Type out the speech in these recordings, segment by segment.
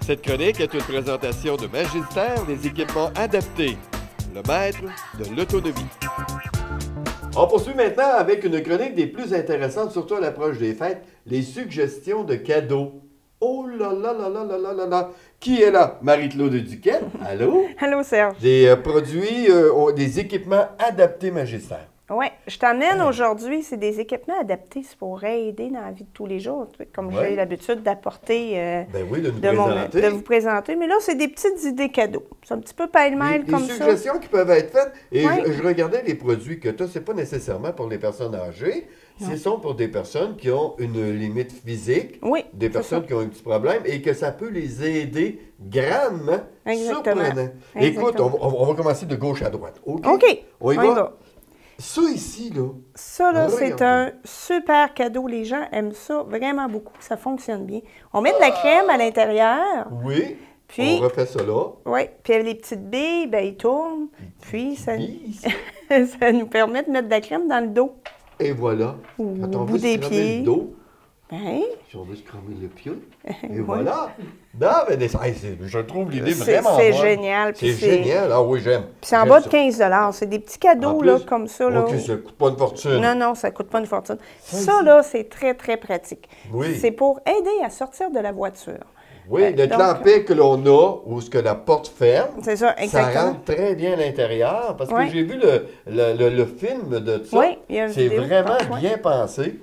Cette chronique est une présentation de Magistère des équipements adaptés, le maître de l'autonomie. On poursuit maintenant avec une chronique des plus intéressantes, surtout à l'approche des fêtes, les suggestions de cadeaux. Oh là là là là là là là là! Qui est là? Marie-Claude Duquette. Allô? Allô, Serge. Des produits, des équipements adaptés Magistère. Oui, je t'emmène aujourd'hui, c'est des équipements adaptés pour aider dans la vie de tous les jours, comme j'ai l'habitude d'apporter, de vous présenter. Mais là, c'est des petites idées cadeaux. C'est un petit peu pêle-mêle comme ça. Des suggestions qui peuvent être faites. Et je regardais les produits que tu as, ce n'est pas nécessairement pour les personnes âgées, ce sont pour des personnes qui ont une limite physique, des personnes qui ont un petit problème et que ça peut les aider grandement. Surprenant. Écoute, on va commencer de gauche à droite. OK? On y va. Ça ici, là. Ça, là, c'est un super cadeau. Les gens aiment ça vraiment beaucoup. Ça fonctionne bien. On met de la crème à l'intérieur. Oui. Puis, on refait ça là. Oui. Puis, les petites billes, bien, ils tournent. Puis, ça nous permet de mettre de la crème dans le dos. Et voilà. Ou au bout des pieds. Le dos. Ben. Si on veut se cramer le pied. Et voilà. Non, mais je trouve l'idée vraiment bonne. C'est génial. C'est génial. Ah oui, j'aime. Puis c'est en bas de 15 $. C'est des petits cadeaux là, comme ça. Là. OK, ça ne coûte pas une fortune. Non, non, ça ne coûte pas une fortune. Ça, là, c'est très, très pratique. Oui. C'est pour aider à sortir de la voiture. Oui, le clampet que l'on a, où ce que la porte ferme, c'est ça, exactement. Ça rentre très bien à l'intérieur, parce que j'ai vu le film de ça. Oui, il y a une c'est vidéo. vraiment bien pensé.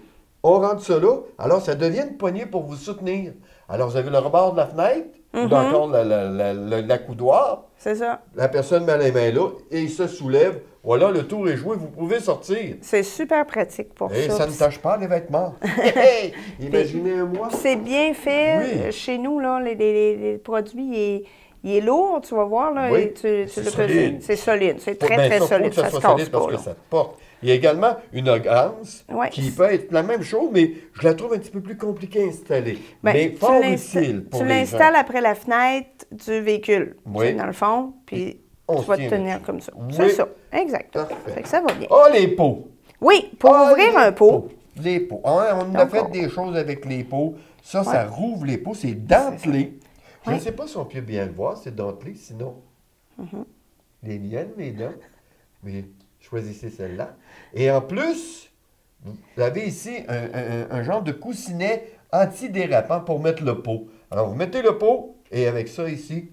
On rentre ça là, alors ça devient une poignée pour vous soutenir. Alors, vous avez le rebord de la fenêtre, ou encore l'accoudoir. C'est ça. La personne met les mains là, et il se soulève. Voilà, le tour est joué, vous pouvez sortir. C'est super pratique pour ça. Et ça ne tâche pas les vêtements. Imaginez un mois. C'est bien fait. Chez nous, là, les produits, il est lourd, tu vas voir. Là, c'est solide. C'est solide. C'est très, très solide. Ça se casse pas, parce que ça te porte. Il y a également une ganse qui peut être la même chose, mais je la trouve un petit peu plus compliquée à installer. Mais fort utile pour les gens. Tu l'installes après la fenêtre du véhicule, dans le fond, puis tu vas te tenir comme ça. C'est ça, exactement. Fait que ça va bien. Oh, les pots! Oui, pour ouvrir un pot. Les pots. On a fait des choses avec les pots. Ça rouvre les pots. C'est dentelé. Je ne sais pas si on peut bien le voir, c'est dentelé, sinon les miennes, mes dents. Mais choisissez celle-là. Et en plus, vous avez ici un genre de coussinet antidérapant pour mettre le pot. Alors, vous mettez le pot et avec ça ici,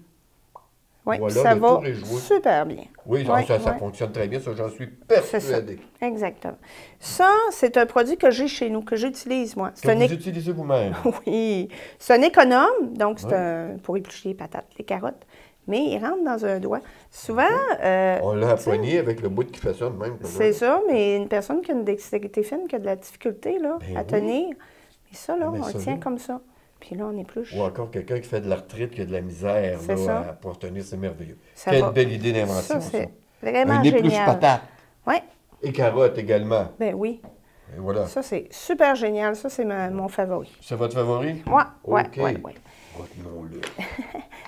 voilà, ça va super bien. Oui, ça fonctionne très bien, ça, j'en suis persuadé. Exactement. Ça, c'est un produit que j'ai chez nous, que j'utilise, moi. Que vous utilisez vous-même. Oui. C'est un économe, donc c'est pour éplucher les patates, les carottes. Mais il rentre dans un doigt. Souvent... on l'a à poignet avec le bout qui fait ça de même. C'est ça, mais une personne qui a une dextérité fine, qui a de la difficulté là, à tenir, mais ça, là, on le tient comme ça. Puis là, on épluche. Ou encore quelqu'un qui fait de l'arthrite, qui a de la misère là, pour tenir, c'est merveilleux. Quelle belle idée d'invention, ça. C'est vraiment génial. Un épluche patate. Oui. Et carottes également. Ben oui. Et voilà. Ça, c'est super génial. Ça, c'est mon favori. C'est votre favori? Oui, oui. Retenons-le.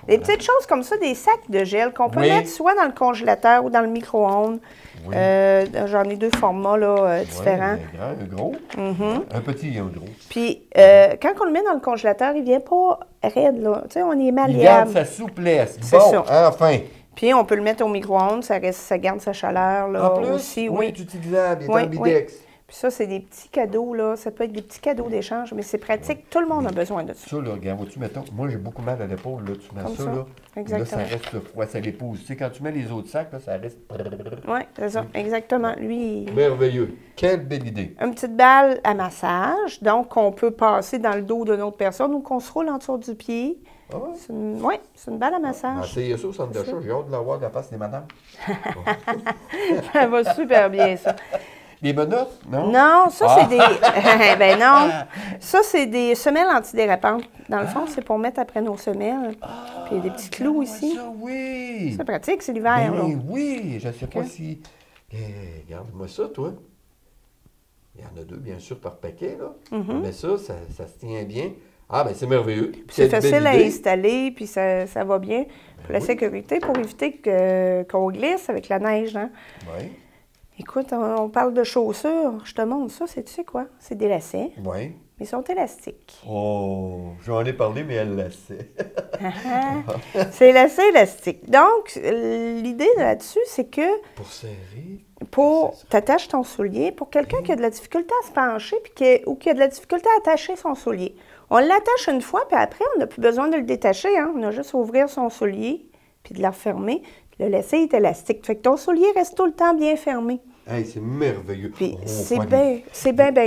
Des petites choses comme ça, des sacs de gel qu'on peut mettre soit dans le congélateur ou dans le micro-ondes. J'en ai deux formats là, différents. Un gros, un petit et un gros. Puis, quand on le met dans le congélateur, il ne vient pas raide. Là. Tu sais, on est malléable. Il garde sa souplesse. Bon, enfin. Puis, on peut le mettre au micro-ondes, ça garde sa chaleur. Là, en plus, aussi, il est utilisable, il est ambidex. Puis ça, c'est des petits cadeaux, là. Ça peut être des petits cadeaux d'échange, mais c'est pratique. Tout le monde a besoin de ça. Ça, là, regarde, vois-tu, mettons, moi, j'ai beaucoup mal à l'épaule, là. Tu mets ça, là. Exactement. Là, ça reste froid, ça l'épouse. Tu sais, quand tu mets les autres sacs, là, ça reste... Oui, c'est ça, exactement. Lui... Merveilleux. Quelle belle idée. Une petite balle à massage, donc qu'on peut passer dans le dos d'une autre personne ou qu'on se roule en dessous du pied. Ah ouais? C'est une balle à massage. Essayez ça au centre d'achat. J'ai hâte de l'avoir de la face des madames. Ça va super bien, ça. Les menottes, non? Non, ça, c'est des... ben non. Ça, c'est des semelles antidérapantes. Dans le fond, c'est pour mettre après nos semelles. Puis il y a des petits clous ici. Ça, oui! C'est pratique, c'est l'hiver, là. Oui, je ne sais pas si... Regarde-moi ça, toi. Il y en a deux, bien sûr, par paquet, là. Mais ça se tient bien. Ah, bien, c'est merveilleux. C'est facile à installer, puis ça va bien. Pour la sécurité, pour éviter qu'on glisse avec la neige, hein? Oui. Écoute, on parle de chaussures. Je te montre ça, tu sais quoi? C'est des lacets. Oui. mais ils sont élastiques. Oh, j'en ai parlé, mais elle la sait. C'est lacet élastique. Donc, l'idée là-dessus, c'est que... Pour serrer? T'attaches ton soulier. Pour quelqu'un qui a de la difficulté à se pencher ou qui a de la difficulté à attacher son soulier, on l'attache une fois, puis après, on n'a plus besoin de le détacher. Hein? On a juste à ouvrir son soulier, puis de le refermer. Le laisser est élastique. Fait que ton soulier reste tout le temps bien fermé. Hey, c'est merveilleux. Puis c'est bien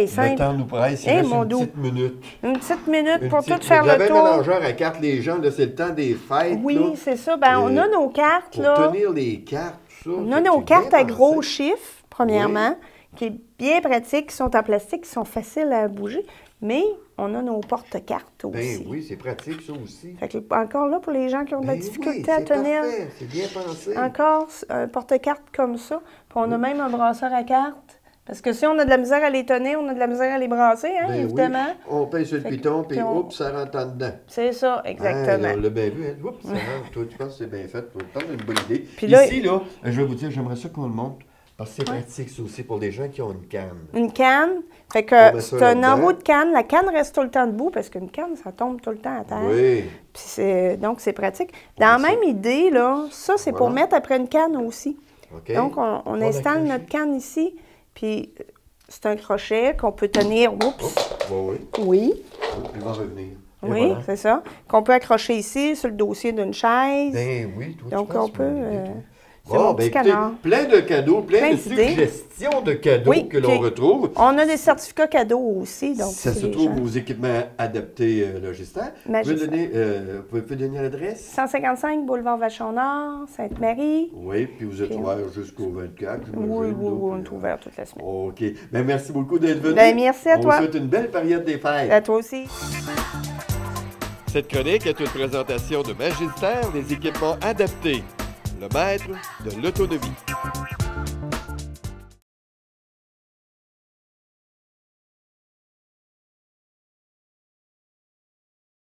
simple. Le temps nous presse, il reste une petite minute. Une petite minute pour tout faire le tour. J'avais mélangeur à cartes, les gens, c'est le temps des fêtes. Oui, c'est ça. Ben, on a nos cartes, pour là. Pour tenir les cartes, tout ça. On a nos cartes à gros chiffres, premièrement, qui est bien pratique, qui sont en plastique, qui sont faciles à bouger. Mais on a nos porte-cartes aussi. Ben oui, c'est pratique, ça aussi. Fait que, encore là, pour les gens qui ont de la difficulté à tenir. C'est bien pensé. Encore un porte-cartes comme ça. Puis on a même un brasseur à cartes. Parce que si on a de la misère à les tenir, on a de la misère à les brasser, hein, évidemment. Oui. On pèse sur le piton, puis oups, ça rentre en dedans. C'est ça, exactement. Ah, on l'a bien vu, hein? Oups, ça rentre. Toi, tu penses que c'est bien fait. Toi, tu penses une bonne idée. Puis là, ici, là, je vais vous dire, j'aimerais ça qu'on le montre. Parce que c'est pratique, ça aussi, pour les gens qui ont une canne. Une canne. Fait que c'est un embout de canne. La canne reste tout le temps debout parce qu'une canne, ça tombe tout le temps à terre. Oui. Puis donc, c'est pratique. Dans la même idée, là, ça, c'est pour mettre après une canne aussi. Okay. Donc, on installe notre canne ici. Puis, c'est un crochet qu'on peut tenir. Oups. Oui. Il va revenir. Oui, voilà. C'est ça. Qu'on peut accrocher ici, sur le dossier d'une chaise. Ben oui, toi, donc, on peut... C'est mon petit canard. Plein de cadeaux, plein de suggestions de cadeaux que l'on retrouve. On a des certificats cadeaux aussi. Donc ça se trouve aux équipements adaptés Logistère. Vous pouvez donner l'adresse? 155 boulevard Vachon-Nord, Sainte-Marie. Oui, puis vous êtes ouvert jusqu'au 24. Oui, on est ouvert toute la semaine. OK. Bien, merci beaucoup d'être venu. Bien, merci à toi. On vous souhaite une belle période des fêtes. À toi aussi. Cette chronique est une présentation de Magistère des équipements adaptés. Le maître de l'autonomie.